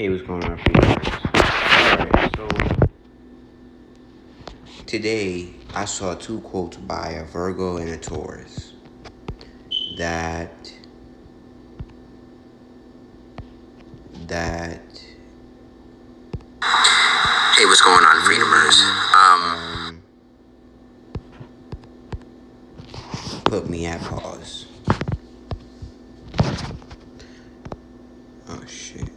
Hey, what's going on, Felix? Alright, so today I saw two quotes by a Virgo and a Taurus that that Hey, what's going on, Freedomers? put me at pause. Oh shit.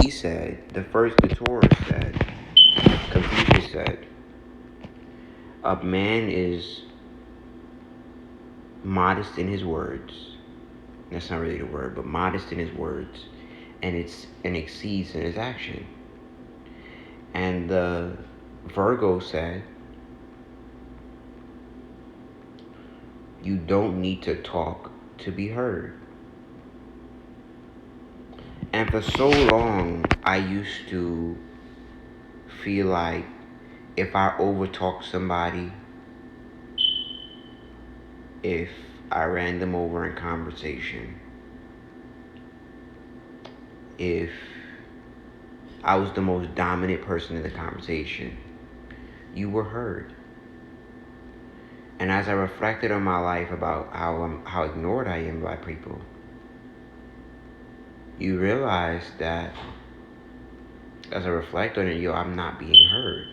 He said the Taurus said, Confucius said, a man is modest in his words. That's not really the word, but modest in his words, and exceeds in his action. And the Virgo said, you don't need to talk to be heard. And for so long, I used to feel like if I overtalk somebody, if I ran them over in conversation, if I was the most dominant person in the conversation, you were heard. And as I reflected on my life about how ignored I am by people, you realize that as I reflect on it, I'm not being heard.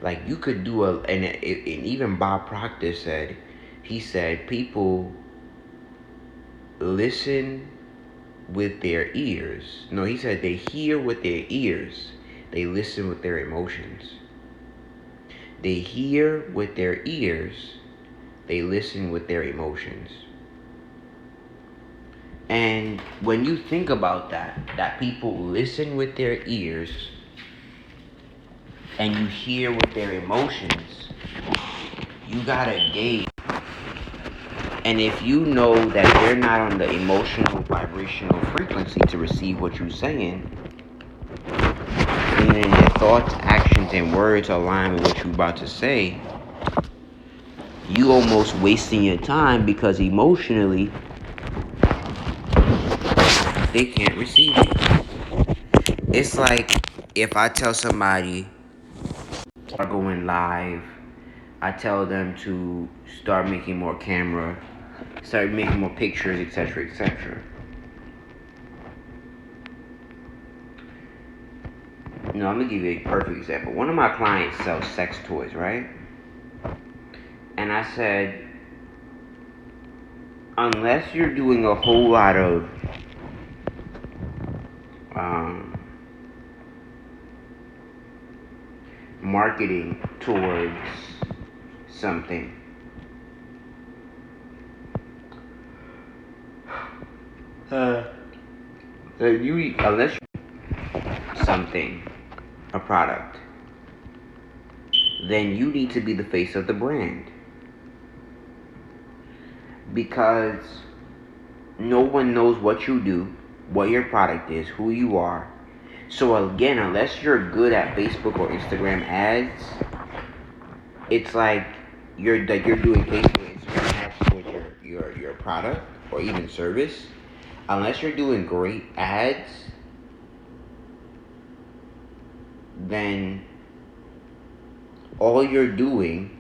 Like you could do and even Bob Proctor said, he said people listen with their ears. No, he said they hear with their ears. They listen with their emotions. They hear with their ears. They listen with their emotions. And when you think about that people listen with their ears and you hear with their emotions, you gotta gauge. And if you know that they're not on the emotional vibrational frequency to receive what you're saying, meaning their thoughts, actions, and words align with what you're about to say, you almost wasting your time because emotionally they can't receive it. It's like if I tell somebody are going live, I tell them to start making more camera, start making more pictures, etc., etc. I'm gonna give you a perfect example. One of my clients sells sex toys, right? And I said, unless you're doing a whole lot of marketing towards something, unless you something, a product, then you need to be the face of the brand. Because no one knows what you do, what your product is, who you are. So again, unless you're good at Facebook or Instagram ads, it's like you're doing Facebook and Instagram ads towards your product or even service. Unless you're doing great ads, then all you're doing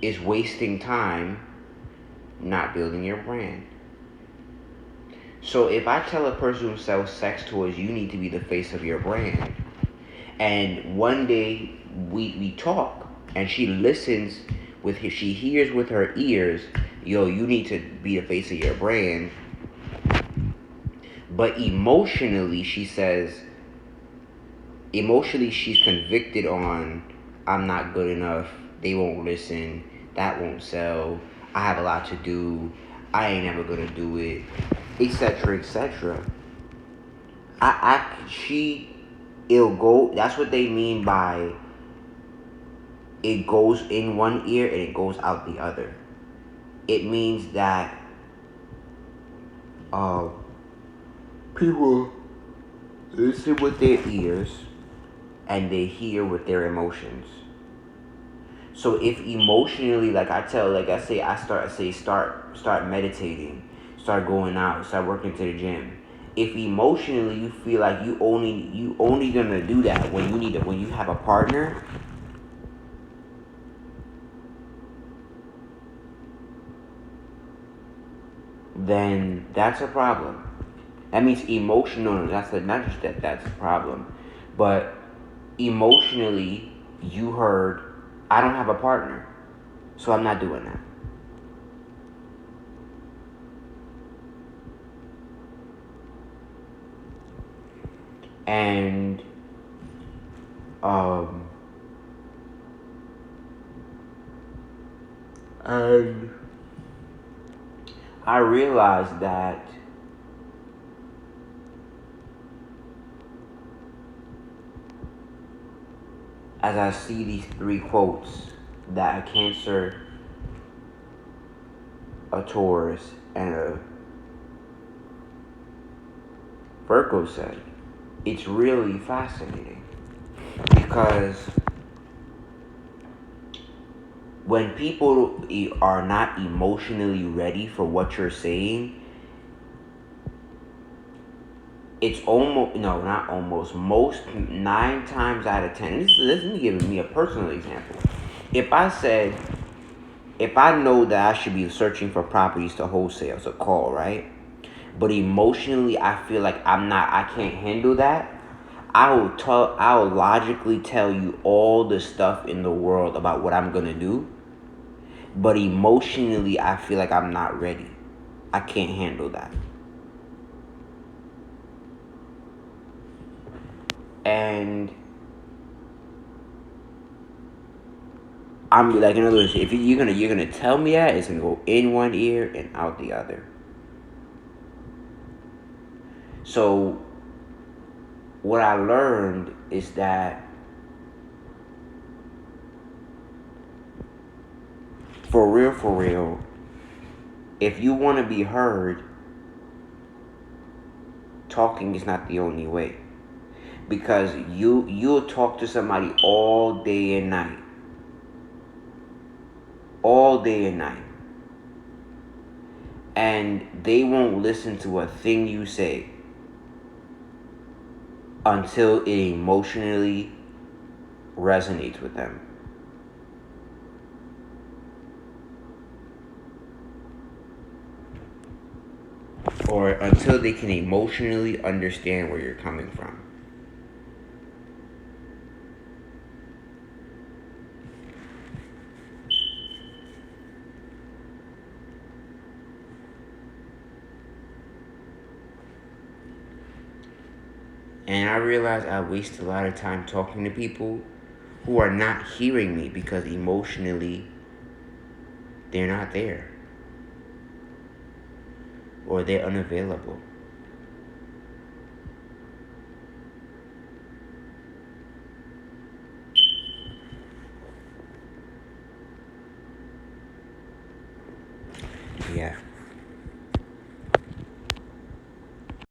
is wasting time not building your brand. So if I tell a person who sells sex toys, you need to be the face of your brand, and one day we talk and she listens she hears with her ears, yo, you need to be the face of your brand, but emotionally she's convicted on, I'm not good enough, they won't listen, that won't sell, I have a lot to do, I ain't never gonna do it, etc., etc. It'll go. That's what they mean by it goes in one ear and it goes out the other. It means that people listen with their ears and they hear with their emotions. So if emotionally, like I say, start meditating. start going out, start working to the gym. If emotionally you feel like you only gonna do that when you have a partner, then that's a problem. That means emotional. Not just that's a problem, but emotionally you heard, I don't have a partner, so I'm not doing that. And um and I realized that as I see these three quotes that a Cancer, a Taurus, and a Virgo said, it's really fascinating because when people are not emotionally ready for what you're saying, it's almost, no, not almost, most 9 times out of 10. This is me giving me a personal example. If I know that I should be searching for properties to wholesale, to call, right? But emotionally, I feel like I can't handle that. I will logically tell you all the stuff in the world about what I'm gonna do. But emotionally, I feel like I'm not ready. I can't handle that. And I'm like, in other words, if you're gonna tell me that, it's gonna go in one ear and out the other. So what I learned is that for real, if you want to be heard, talking is not the only way. Because you'll talk to somebody all day and night. All day and night. And they won't listen to a thing you say until it emotionally resonates with them. Or until they can emotionally understand where you're coming from. And I realize I waste a lot of time talking to people who are not hearing me because emotionally they're not there. Or they're unavailable.